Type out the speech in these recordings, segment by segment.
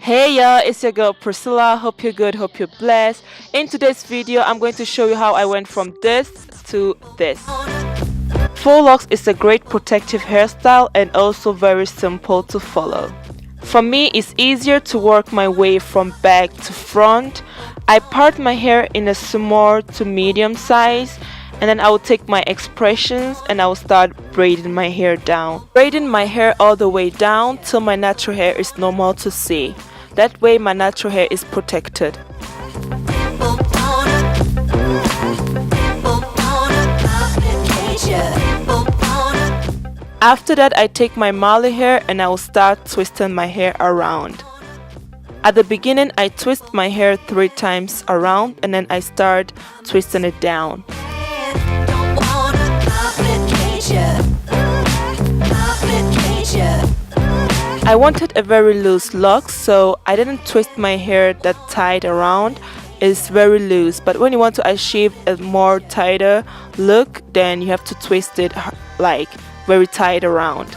Hey y'all, it's your girl Priscilla. Hope you're good, hope you're blessed. In today's video, I'm going to show you how I went from this to this. Faux locks is a great protective hairstyle and also very simple to follow. For me, it's easier to work my way from back to front. I part my hair in a small to medium size, and then I will take my expressions and I will start braiding my hair down. Braiding my hair all the way down till my natural hair is normal to see. That way my natural hair is protected. After that, I take my Marley hair and I will start twisting my hair around. At the beginning, I twist my hair 3 times around and then I start twisting it down. I wanted a very loose lock, so I didn't twist my hair that tight around. It's very loose, but when you want to achieve a more tighter look, then you have to twist it like very tight around.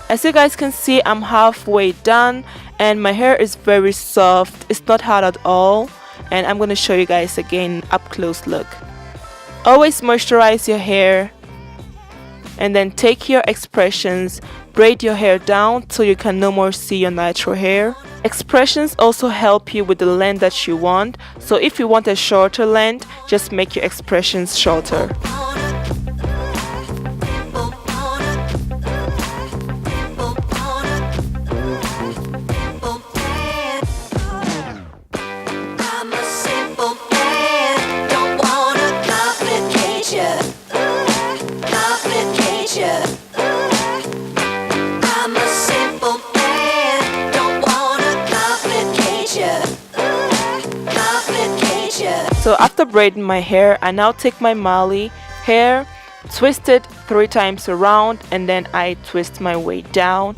As you guys can see, I'm halfway done and my hair is very soft. It's not hard at all, and I'm going to show you guys again up close look. Always moisturize your hair and then take your expressions, braid your hair down till you can no more see your natural hair. Expressions also help you with the length that you want, so if you want a shorter length, just make your expressions shorter. So after braiding my hair, I now take my Marley hair, twist it 3 times around, and then I twist my way down.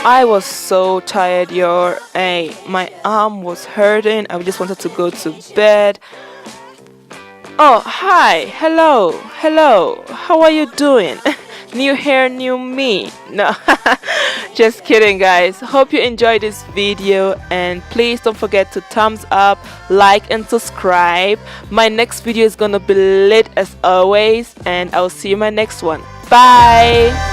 I was so tired, y'all. Hey, my arm was hurting. I just wanted to go to bed. Oh, hi, hello, how are you doing? New hair, new me. No, just kidding, guys. Hope you enjoyed this video, and please don't forget to thumbs up, like, and subscribe. My next video is gonna be lit as always, and I'll see you in my next one. Bye.